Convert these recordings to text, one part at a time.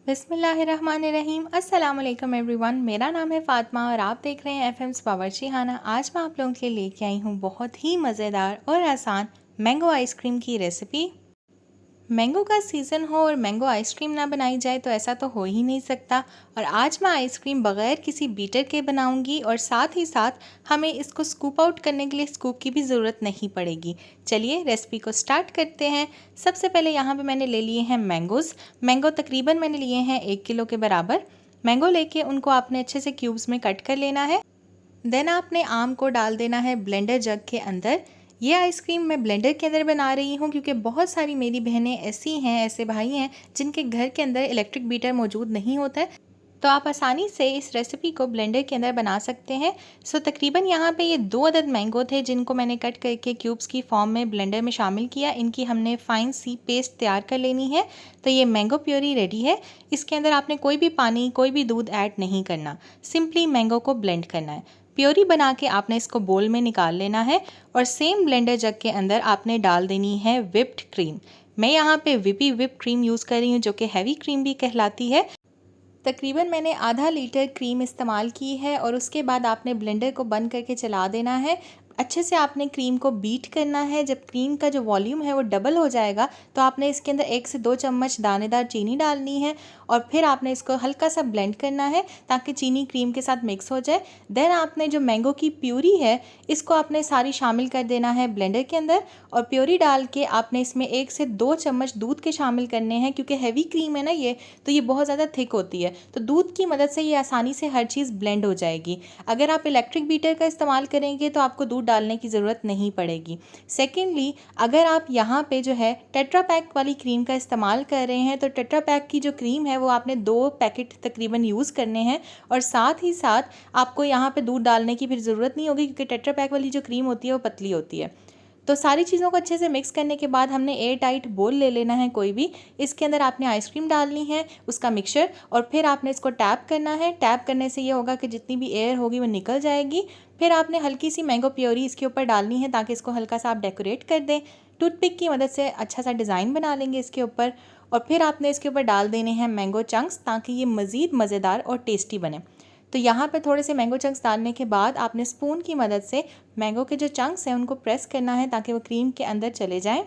बिस्मिल्लाहिर्रहमानिर्रहीम। अस्सलाम वालेकुम एवरीवन। मेरा नाम है फ़ातिमा और आप देख रहे हैं एफएम्स बावर्ची खाना। आज मैं आप लोगों के लिए लेके आई हूँ बहुत ही मज़ेदार और आसान मैंगो आइसक्रीम की रेसिपी। मैंगो का सीज़न हो और मैंगो आइसक्रीम ना बनाई जाए तो ऐसा तो हो ही नहीं सकता। और आज मैं आइसक्रीम बग़ैर किसी बीटर के बनाऊंगी और साथ ही साथ हमें इसको स्कूप आउट करने के लिए स्कूप की भी ज़रूरत नहीं पड़ेगी। चलिए रेसिपी को स्टार्ट करते हैं। सबसे पहले यहाँ पे मैंने ले लिए हैं मैंगोज़। मैंगो तकरीबन मैंने लिए हैं 1 किलो के बराबर। मैंगो लेके उनको आपने अच्छे से क्यूब्स में कट कर लेना है। देन आपने आम को डाल देना है ब्लेंडर जग के अंदर। ये आइसक्रीम मैं ब्लेंडर के अंदर बना रही हूँ क्योंकि बहुत सारी मेरी बहनें ऐसी हैं, ऐसे भाई हैं जिनके घर के अंदर इलेक्ट्रिक बीटर मौजूद नहीं होता है, तो आप आसानी से इस रेसिपी को ब्लेंडर के अंदर बना सकते हैं। सो तकरीबन यहाँ पे ये 2 अदद मैंगो थे जिनको मैंने कट करके क्यूब्स की फॉर्म में ब्लेंडर में शामिल किया। इनकी हमने फाइन सी पेस्ट तैयार कर लेनी है। तो ये मैंगो प्योरी रेडी है। इसके अंदर आपने कोई भी पानी, कोई भी दूध ऐड नहीं करना, सिंपली मैंगो को ब्लेंड करना है। प्योरी बना के आपने इसको बोल में निकाल लेना है और सेम ब्लेंडर जग के अंदर आपने डाल देनी है विप्ड क्रीम। मैं यहाँ पे विपी विप क्रीम यूज़ कर रही हूँ जो कि हैवी क्रीम भी कहलाती है। तकरीबन मैंने आधा लीटर क्रीम इस्तेमाल की है और उसके बाद आपने ब्लेंडर को बंद करके चला देना है। अच्छे से आपने क्रीम को बीट करना है। जब क्रीम का जो वॉल्यूम है वो डबल हो जाएगा तो आपने इसके अंदर 1 से 2 चम्मच दानेदार चीनी डालनी है और फिर आपने इसको हल्का सा ब्लेंड करना है ताकि चीनी क्रीम के साथ मिक्स हो जाए। देन आपने जो मैंगो की प्यूरी है इसको आपने सारी शामिल कर देना है ब्लेंडर के अंदर और प्यूरी डाल के आपने इसमें 1 से 2 चम्मच दूध के शामिल करने हैं क्योंकि हैवी क्रीम है ना ये, तो ये बहुत ज़्यादा थिक होती है, तो दूध की मदद से ये आसानी से हर चीज़ ब्लेंड हो जाएगी। अगर आप इलेक्ट्रिक बीटर का इस्तेमाल करेंगे तो आपको दूध डालने की ज़रूरत नहीं पड़ेगी। सेकेंडली, अगर आप यहाँ पे जो है टेट्रा पैक वाली क्रीम का इस्तेमाल कर रहे हैं तो टेट्रा पैक की जो क्रीम है वो आपने 2 पैकेट तकरीबन यूज़ करने हैं और साथ ही साथ आपको यहाँ पे दूध डालने की फिर ज़रूरत नहीं होगी क्योंकि टेट्रा पैक वाली जो क्रीम होती है वो पतली होती है। तो सारी चीज़ों को अच्छे से मिक्स करने के बाद हमने एयर टाइट बोल ले लेना है कोई भी। इसके अंदर आपने आइसक्रीम डालनी है, उसका मिक्सचर, और फिर आपने इसको टैप करना है। टैप करने से ये होगा कि जितनी भी एयर होगी वो निकल जाएगी। फिर आपने हल्की सी मैंगो प्योरी इसके ऊपर डालनी है ताकि इसको हल्का सा आप डेकोरेट कर दें। टूथपिक की मदद से अच्छा सा डिज़ाइन बना लेंगे इसके ऊपर और फिर आपने इसके ऊपर डाल देने हैं मैंगो चंक्स ताकि ये मज़ीद मज़ेदार और टेस्टी बने। तो यहाँ पे थोड़े से मैंगो चंक्स डालने के बाद आपने स्पून की मदद से मैंगो के जो चंक्स हैं उनको प्रेस करना है ताकि वो क्रीम के अंदर चले जाएं।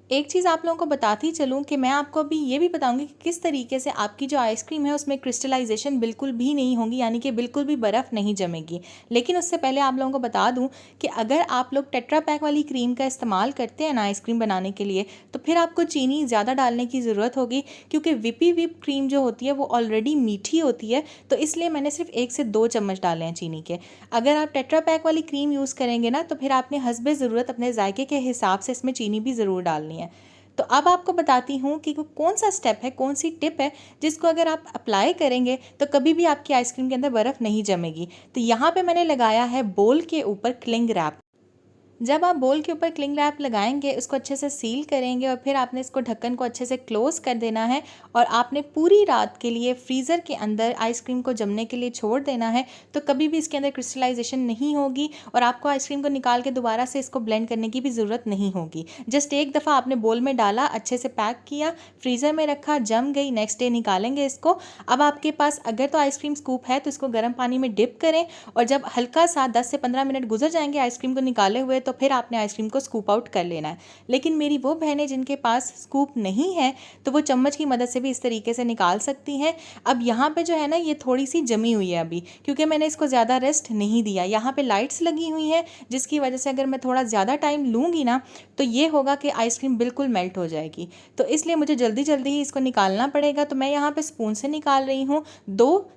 एक चीज़ आप लोगों को बताती चलूँ कि मैं आपको अभी ये भी बताऊंगी कि किस तरीके से आपकी जो आइसक्रीम है उसमें क्रिस्टलाइजेशन बिल्कुल भी नहीं होगी, यानी कि बिल्कुल भी बर्फ़ नहीं जमेगी। लेकिन उससे पहले आप लोगों को बता दूं कि अगर आप लोग टेट्रा पैक वाली क्रीम का इस्तेमाल करते हैं ना आइसक्रीम बनाने के लिए तो फिर आपको चीनी ज़्यादा डालने की ज़रूरत होगी क्योंकि विपी विप क्रीम जो होती है वो ऑलरेडी मीठी होती है, तो इसलिए मैंने सिर्फ 1 से 2 चम्मच डाले हैं चीनी के। अगर आप टेट्रा पैक वाली क्रीम यूज़ करेंगे ना तो फिर आपने हस्बे ज़रूरत अपने जायके के हिसाब से इसमें चीनी भी ज़रूर डालनी है। तो अब आपको बताती हूँ कि कौन सा स्टेप है, कौन सी टिप है जिसको अगर आप अप्लाई करेंगे तो कभी भी आपकी आइसक्रीम के अंदर बर्फ़ नहीं जमेगी। तो यहाँ पे मैंने लगाया है बोल के ऊपर क्लिंग रैप। जब आप बोल के ऊपर क्लिंग रैप लगाएंगे उसको अच्छे से सील करेंगे और फिर आपने इसको ढक्कन को अच्छे से क्लोज़ कर देना है और आपने पूरी रात के लिए फ्रीज़र के अंदर आइसक्रीम को जमने के लिए छोड़ देना है। तो कभी भी इसके अंदर क्रिस्टलाइजेशन नहीं होगी और आपको आइसक्रीम को निकाल के दोबारा से इसको ब्लेंड करने की भी ज़रूरत नहीं होगी। जस्ट एक दफ़ा आपने बोल में डाला, अच्छे से पैक किया, फ्रीज़र में रखा, जम गई, नेक्स्ट डे निकालेंगे इसको। अब आपके पास अगर तो आइसक्रीम स्कूप है तो इसको गर्म पानी में डिप करें और जब हल्का सा 10 से 15 मिनट गुजर जाएंगे आइसक्रीम को निकाले हुए तो फिर आपने आइसक्रीम को स्कूप आउट कर लेना है। लेकिन मेरी वो बहनें जिनके पास स्कूप नहीं है तो वो चम्मच की मदद से भी इस तरीके से निकाल सकती हैं। अब यहाँ पे जो है ना ये थोड़ी सी जमी हुई है अभी क्योंकि मैंने इसको ज़्यादा रेस्ट नहीं दिया। यहाँ पे लाइट्स लगी हुई हैं जिसकी वजह से अगर मैं थोड़ा ज़्यादा टाइम लूँगी ना तो ये होगा कि आइसक्रीम बिल्कुल मेल्ट हो जाएगी, तो इसलिए मुझे जल्दी जल्दी ही इसको निकालना पड़ेगा। तो मैं यहाँ पे स्पून से निकाल रही हूँ।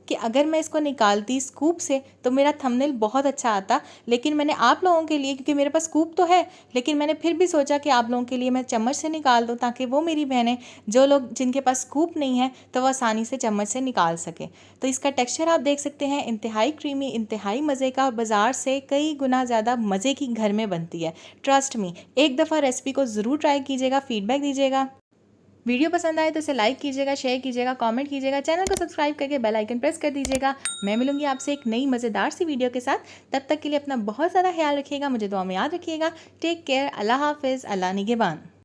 कि अगर मैं इसको निकालती स्कूप से तो मेरा थंबनेल बहुत अच्छा आता, लेकिन मैंने आप लोगों के लिए, क्योंकि मेरे पास स्कूप तो है लेकिन मैंने फिर भी सोचा कि आप लोगों के लिए मैं चम्मच से निकाल दूं ताकि वो मेरी बहनें जो लोग जिनके पास स्कूप नहीं है तो वो आसानी से चम्मच से निकाल सके। तो इसका टेक्सचर आप देख सकते हैं, इंतहाई क्रीमी, इंतहाई मज़े का और बाज़ार से कई गुना ज़्यादा मज़े की घर में बनती है। ट्रस्ट मी, एक दफ़ा रेसिपी को ज़रूर ट्राई कीजिएगा, फीडबैक दीजिएगा। वीडियो पसंद आए तो इसे लाइक कीजिएगा, शेयर कीजिएगा, कमेंट कीजिएगा, चैनल को सब्सक्राइब करके बेल आइकन प्रेस कर दीजिएगा। मैं मिलूंगी आपसे एक नई मज़ेदार सी वीडियो के साथ। तब तक के लिए अपना बहुत ज़्यादा ख्याल रखिएगा, मुझे दुआ में याद रखिएगा। टेक केयर, अल्लाह हाफिज़, अल्लाह निगहबान।